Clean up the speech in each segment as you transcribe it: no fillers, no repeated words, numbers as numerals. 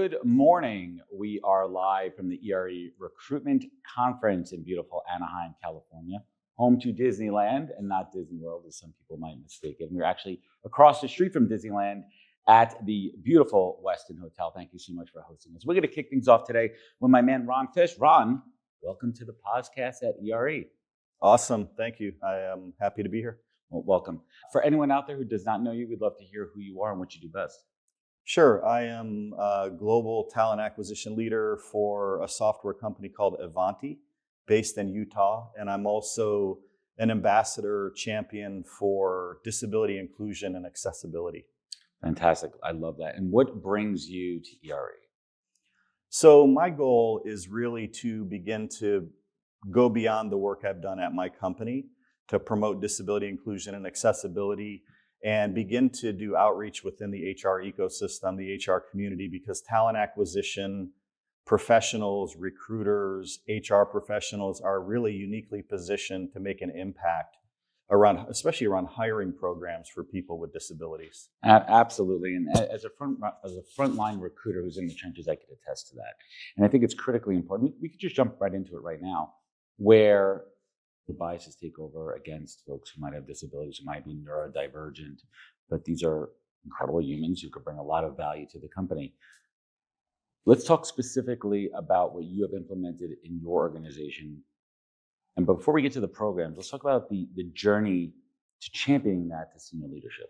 Good morning. We are live from the ERE Recruitment Conference in beautiful Anaheim, California, home to Disneyland and not Disney World, as some people might mistake it. We're actually across the street from Disneyland at the beautiful Westin Hotel. Thank you so much for hosting us. We're going to kick things off today with my man, Ron Fish. Ron, welcome to the podcast at ERE. Awesome. Thank you. I am happy to be here. Well, welcome. For anyone out there who does not know you, we'd love to hear who you are and what you do best. Sure. I am a global talent acquisition leader for a software company called Ivanti, based in Utah. And I'm also an ambassador champion for disability inclusion and accessibility. Fantastic. I love that. And what brings you to ERE? So my goal is really to begin to go beyond the work I've done at my company to promote disability inclusion and accessibility and begin to do outreach within the HR ecosystem, the HR community, because talent acquisition professionals, recruiters, HR professionals are really uniquely positioned to make an impact especially around hiring programs for people with disabilities. Absolutely. And as a frontline recruiter who's in the trenches, I could attest to that. And I think it's critically important. We could just jump right into it right now, where the biases take over against folks who might have disabilities, who might be neurodivergent, but these are incredible humans who could bring a lot of value to the company. Let's talk specifically about what you have implemented in your organization. And before we get to the programs, let's talk about the journey to championing that to senior leadership.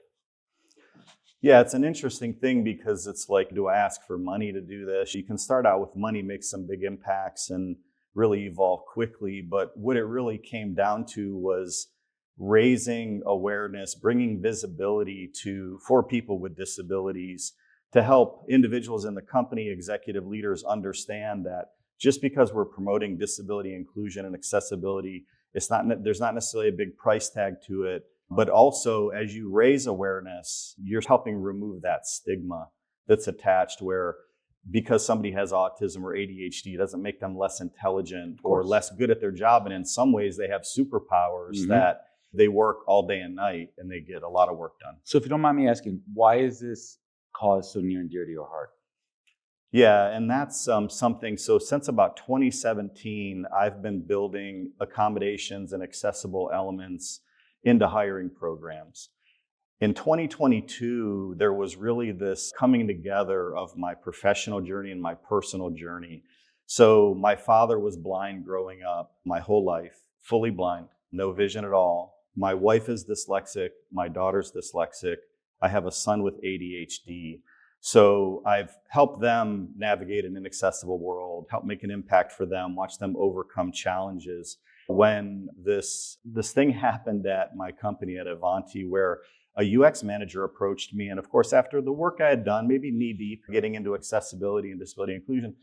Yeah, it's an interesting thing because it's like, do I ask for money to do this? You can start out with money, make some big impacts, and really evolve quickly. But what it really came down to was raising awareness, bringing visibility for people with disabilities to help individuals in the company, executive leaders understand that just because we're promoting disability inclusion and accessibility, there's not necessarily a big price tag to it. But also, as you raise awareness, you're helping remove that stigma that's attached where because somebody has autism or ADHD doesn't make them less intelligent or less good at their job. And in some ways, they have superpowers that they work all day and night and they get a lot of work done. So if you don't mind me asking, why is this cause so near and dear to your heart? Yeah, and that's something. So since about 2017, I've been building accommodations and accessible elements into hiring programs. In 2022, there was really this coming together of my professional journey and my personal journey. So my father was blind growing up my whole life, fully blind, no vision at all. My wife is dyslexic. My daughter's dyslexic. I have a son with ADHD. So I've helped them navigate an inaccessible world, help make an impact for them, watch them overcome challenges. When this thing happened at my company at Ivanti, where a UX manager approached me, and of course, after the work I had done, maybe knee-deep, getting into accessibility and disability inclusion,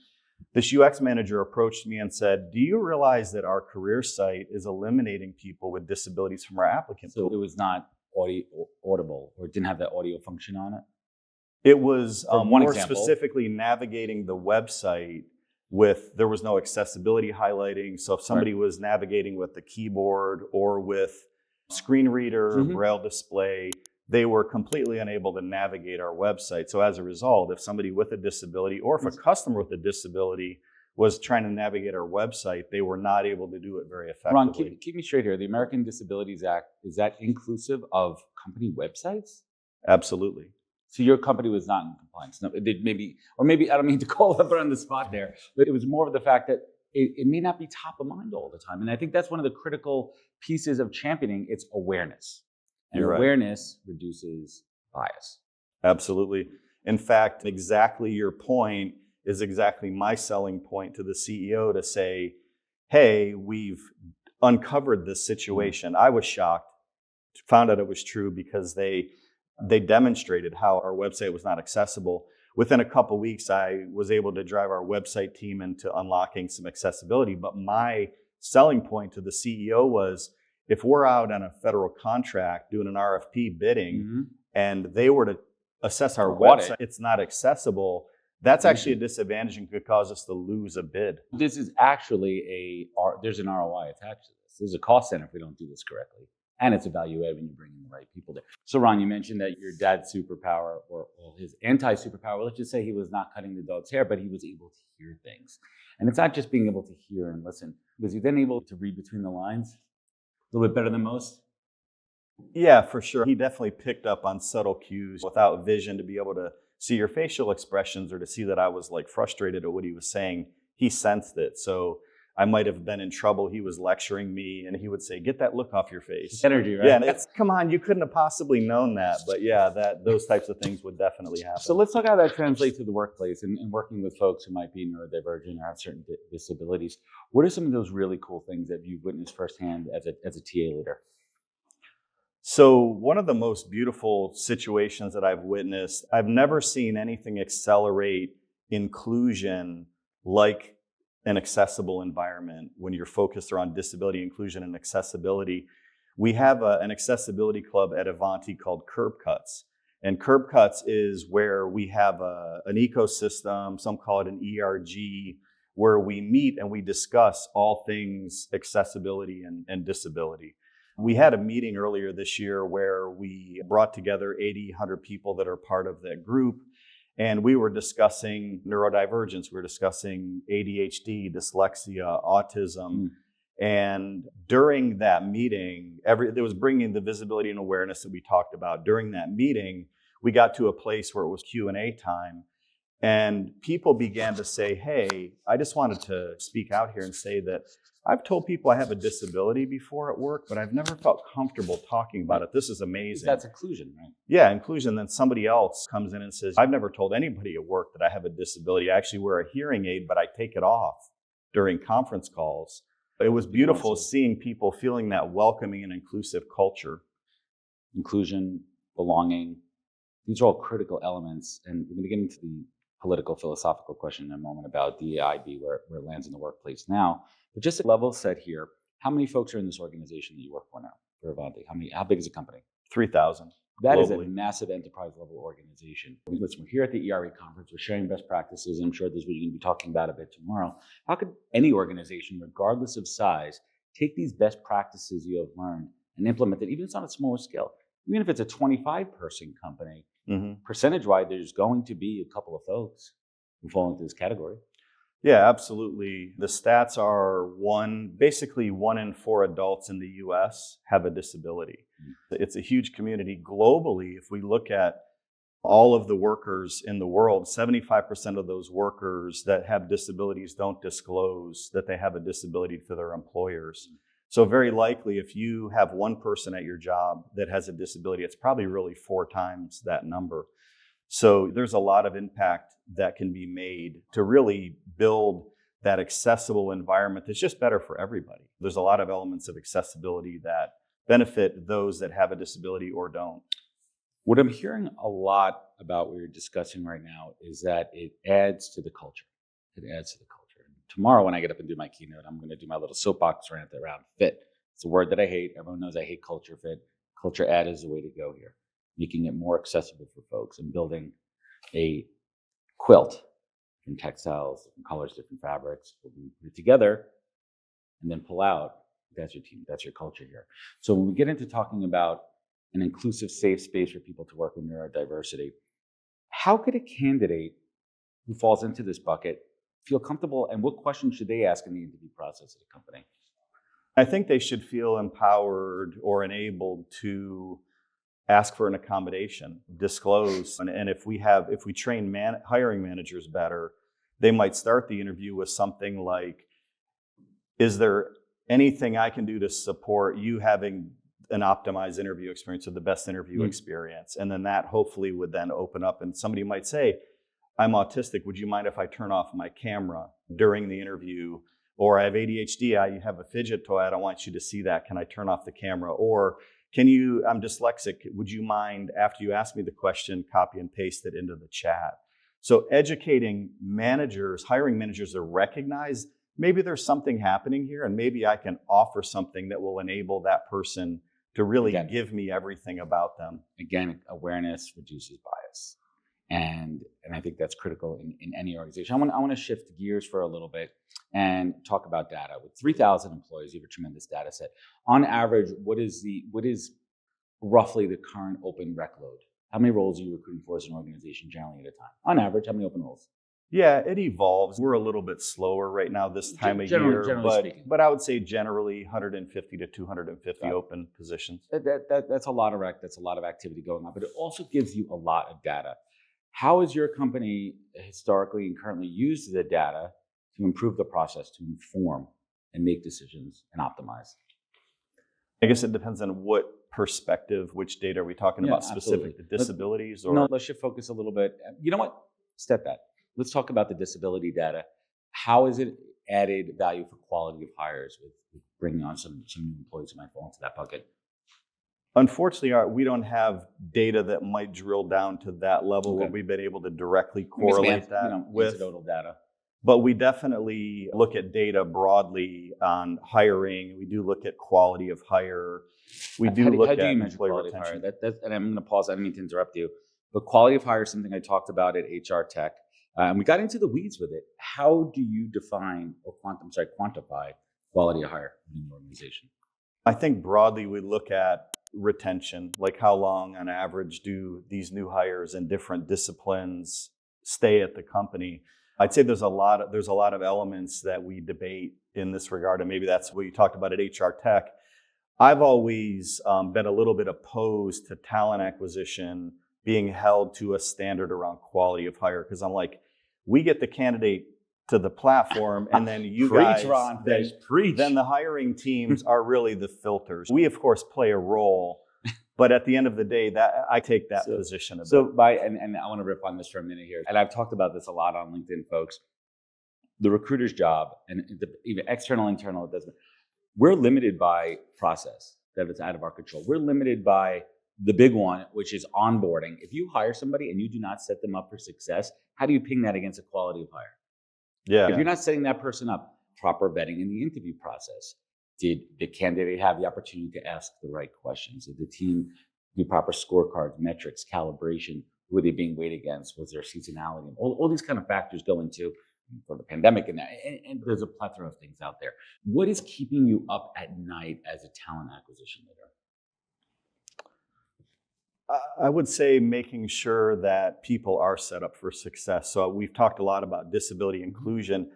this UX manager approached me and said, "Do you realize that our career site is eliminating people with disabilities from our applicant pool?" So it was not audible, or it didn't have that audio function on it? It was more example, specifically navigating the website there was no accessibility highlighting. So if somebody was navigating with the keyboard or with screen reader, braille display, they were completely unable to navigate our website. So as a result, if somebody with a disability or if a customer with a disability was trying to navigate our website, they were not able to do it very effectively. Ron, keep me straight here. The American Disabilities Act, is that inclusive of company websites? Absolutely. So your company was not in compliance. No, maybe I don't mean to call up on the spot there, but it was more of the fact that it may not be top of mind all the time. And I think that's one of the critical pieces of championing. It's awareness. And awareness reduces bias. Absolutely. In fact, exactly your point is exactly my selling point to the CEO to say, hey, we've uncovered this situation. I was shocked, found out it was true because they demonstrated how our website was not accessible. Within a couple of weeks, I was able to drive our website team into unlocking some accessibility. But my selling point to the CEO was, if we're out on a federal contract doing an RFP bidding and they were to assess our website, it's not accessible, that's actually a disadvantage and could cause us to lose a bid. This is actually there's an ROI attached to this. There's a cost center if we don't do this correctly. And it's a value add when you bring in the right people there. So Ron, you mentioned that your dad's superpower, or his anti-superpower, let's just say he was not cutting the dog's hair, but he was able to hear things. And it's not just being able to hear and listen. Was he then able to read between the lines a little bit better than most? Yeah, for sure. He definitely picked up on subtle cues without vision to be able to see your facial expressions or to see that I was like frustrated at what he was saying. He sensed it. So I might have been in trouble. He was lecturing me and he would say, "Get that look off your face." Energy, right? Yeah, and it's, come on, you couldn't have possibly known that. But yeah, those types of things would definitely happen. So let's talk how that translates to the workplace and working with folks who might be neurodivergent or have certain disabilities. What are some of those really cool things that you've witnessed firsthand as a TA leader? So one of the most beautiful situations that I've witnessed, I've never seen anything accelerate inclusion like an accessible environment when you're focused around disability inclusion and accessibility. We have an accessibility club at Ivanti called Curb Cuts. And Curb Cuts is where we have an ecosystem, some call it an ERG, where we meet and we discuss all things accessibility and disability. We had a meeting earlier this year where we brought together 80, 100 people that are part of that group. And we were discussing neurodivergence. We were discussing ADHD, dyslexia, autism. And during that meeting, it was bringing the visibility and awareness that we talked about. During that meeting, we got to a place where it was Q&A time. And people began to say, "Hey, I just wanted to speak out here and say that I've told people I have a disability before at work, but I've never felt comfortable talking about it. This is amazing." That's inclusion, right? Yeah, inclusion. Then somebody else comes in and says, "I've never told anybody at work that I have a disability. I actually wear a hearing aid, but I take it off during conference calls." It was beautiful seeing people feeling that welcoming and inclusive culture. Inclusion, belonging, these are all critical elements. And we're going to get into the political, philosophical question in a moment about DEIB, where it lands in the workplace now. But just a level set here, how many folks are in this organization that you work for now, for Ivanti? How big is the company? 3,000. That is a massive enterprise level organization. Listen, we're here at the ERE conference. We're sharing best practices. And I'm sure this is what you're going to be talking about a bit tomorrow. How could any organization, regardless of size, take these best practices you have learned and implement it, even if it's on a smaller scale? Even if it's a 25-person company, percentage-wise, there's going to be a couple of folks who fall into this category. Yeah, absolutely. The stats are basically 1 in 4 adults in the US have a disability. It's a huge community globally. If we look at all of the workers in the world, 75% of those workers that have disabilities don't disclose that they have a disability to their employers. So very likely, if you have one person at your job that has a disability, it's probably really 4 times that number. So there's a lot of impact that can be made to really build that accessible environment that's just better for everybody. There's a lot of elements of accessibility that benefit those that have a disability or don't. What I'm hearing a lot about what you're discussing right now is that it adds to the culture. It adds to the culture. Tomorrow when I get up and do my keynote, I'm going to do my little soapbox rant around fit. It's a word that I hate. Everyone knows I hate culture fit. Culture add is the way to go here. Making it more accessible for folks and building a quilt in textiles, different colors, different fabrics, put it together and then pull out. That's your team. That's your culture here. So when we get into talking about an inclusive, safe space for people to work with neurodiversity, how could a candidate who falls into this bucket feel comfortable, and what questions should they ask in the interview process at a company? I think they should feel empowered or enabled to ask for an accommodation, disclose. And if we train hiring managers better, they might start the interview with something like, "Is there anything I can do to support you having an optimized interview experience or the best interview experience?" And then that hopefully would then open up, and somebody might say, "I'm autistic. Would you mind if I turn off my camera during the interview?" Or, "I have ADHD. I have a fidget toy. I don't want you to see that. Can I turn off the camera?" Or, "I'm dyslexic. Would you mind, after you ask me the question, copy and paste it into the chat?" So educating managers, hiring managers to recognize maybe there's something happening here, and maybe I can offer something that will enable that person to really give me everything about them. Again, awareness reduces bias. And I think that's critical in any organization. I want to shift gears for a little bit and talk about data. With 3,000 employees, you have a tremendous data set. On average, what is roughly the current open rec load? How many roles are you recruiting for as an organization generally at a time? On average, how many open roles? Yeah, it evolves. We're a little bit slower right now this time of year, but I would say generally 150 to 250 open positions. That's a lot of that's a lot of activity going on, but it also gives you a lot of data. How has your company historically and currently used the data to improve the process, to inform and make decisions and optimize? I guess it depends on what perspective, which data are we talking about specific to disabilities? Let's shift focus a little bit. You know what? Step back. Let's talk about the disability data. How is it added value for quality of hires with bringing on some new employees who might fall into that bucket? Unfortunately, we don't have data that might drill down to that level where we've been able to directly correlate that with anecdotal data. But we definitely look at data broadly on hiring. We do look at quality of hire. We do look at employee retention. And I'm going to pause. I didn't mean to interrupt you. But quality of hire is something I talked about at HR Tech. And we got into the weeds with it. How do you define or quantify quality of hire in your organization? I think broadly we look at retention, like how long on average do these new hires in different disciplines stay at the company. I'd say there's a lot of elements that we debate in this regard, and maybe that's what you talked about at HR Tech. I've always been a little bit opposed to talent acquisition being held to a standard around quality of hire, because I'm like, we get the candidate to the platform, and then you guys, Ron, then the hiring teams are really the filters. We of course play a role, but at the end of the day, that I take that position. And I want to rip on this for a minute here, and I've talked about this a lot on LinkedIn, folks. The recruiter's job, and even external, internal, it doesn't. We're limited by process that is out of our control. We're limited by the big one, which is onboarding. If you hire somebody and you do not set them up for success, how do you ping that against a quality of hire? Yeah. If you're not setting that person up, proper vetting in the interview process. Did the candidate have the opportunity to ask the right questions? Did the team do proper scorecards, metrics, calibration? Who are they being weighed against? Was there seasonality? All these kind of factors go into for the pandemic and there's a plethora of things out there. What is keeping you up at night as a talent acquisition leader? I would say making sure that people are set up for success. So we've talked a lot about disability inclusion.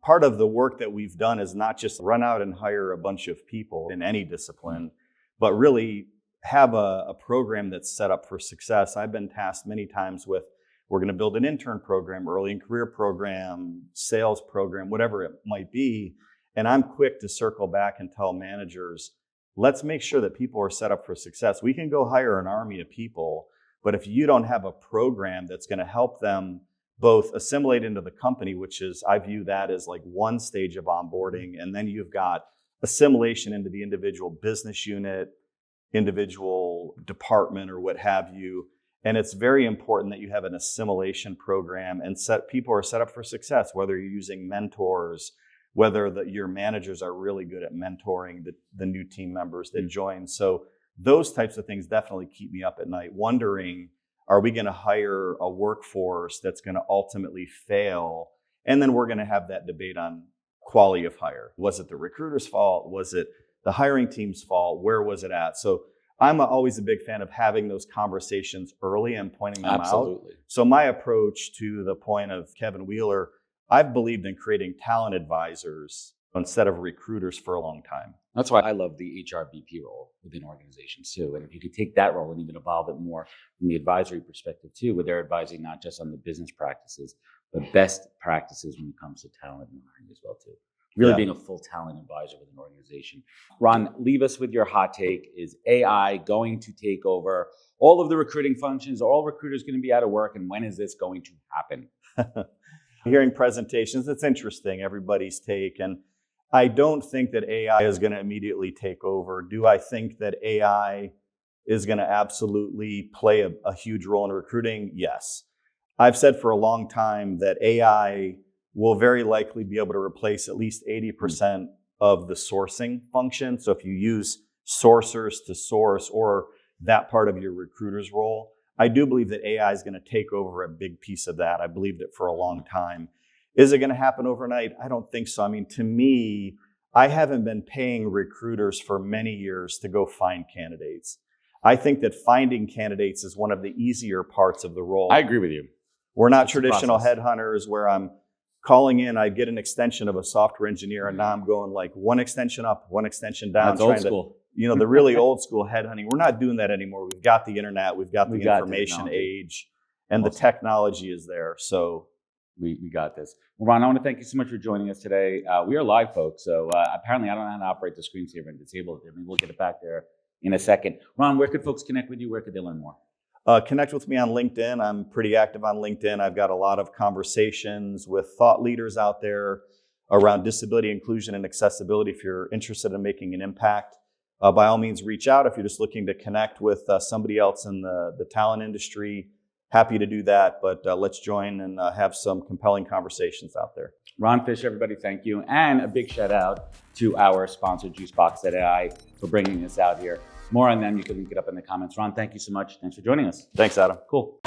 Part of the work that we've done is not just run out and hire a bunch of people in any discipline, but really have a program that's set up for success. I've been tasked many times with, we're going to build an intern program, early in career program, sales program, whatever it might be. And I'm quick to circle back and tell managers, let's make sure that people are set up for success. We can go hire an army of people, but if you don't have a program that's going to help them both assimilate into the company, which is, I view that as like one stage of onboarding, and then you've got assimilation into the individual business unit, individual department, or what have you. And it's very important that you have an assimilation program and people are set up for success, whether you're using mentors, whether your managers are really good at mentoring the new team members that join. So those types of things definitely keep me up at night, wondering, are we going to hire a workforce that's going to ultimately fail? And then we're going to have that debate on quality of hire. Was it the recruiter's fault? Was it the hiring team's fault? Where was it at? So I'm always a big fan of having those conversations early and pointing them out. So my approach, to the point of Kevin Wheeler, I've believed in creating talent advisors instead of recruiters for a long time. That's why I love the HR VP role within organizations too. And if you could take that role and even evolve it more from the advisory perspective too, where they're advising not just on the business practices, but best practices when it comes to talent and hiring as well too. Really being a full talent advisor with an organization. Ron, leave us with your hot take. Is AI going to take over all of the recruiting functions? Are all recruiters going to be out of work? And when is this going to happen? Hearing presentations, it's interesting, everybody's take. And I don't think that AI is going to immediately take over. Do I think that AI is going to absolutely play a huge role in recruiting? Yes. I've said for a long time that AI will very likely be able to replace at least 80% of the sourcing function. So if you use sourcers to source, or that part of your recruiter's role, I do believe that AI is going to take over a big piece of that. I believed it for a long time. Is it going to happen overnight? I don't think so. I mean, to me, I haven't been paying recruiters for many years to go find candidates. I think that finding candidates is one of the easier parts of the role. I agree with you. We're not It's a traditional process. headhunters where I'm calling in, I get an extension of a software engineer, and now I'm going like one extension up, one extension down. That's old school. The really old school headhunting. We're not doing that anymore. We've got the internet, we've got the information technology. age, and the technology is there. So we got this. Well, Ron, I want to thank you so much for joining us today. We are live, folks. So apparently I don't know how to operate the screensaver and disable it. Maybe we'll get it back there in a second. Ron, where could folks connect with you? Where could they learn more? Connect with me on LinkedIn. I'm pretty active on LinkedIn. I've got a lot of conversations with thought leaders out there around disability inclusion and accessibility. If you're interested in making an impact, by all means, reach out. If you're just looking to connect with somebody else in the talent industry, happy to do that. But let's join and have some compelling conversations out there. Ron Fish, everybody, thank you. And a big shout out to our sponsor, JuiceBox.ai, for bringing this out here. More on them, you can link it up in the comments. Ron, thank you so much. Thanks for joining us. Thanks, Adam. Cool.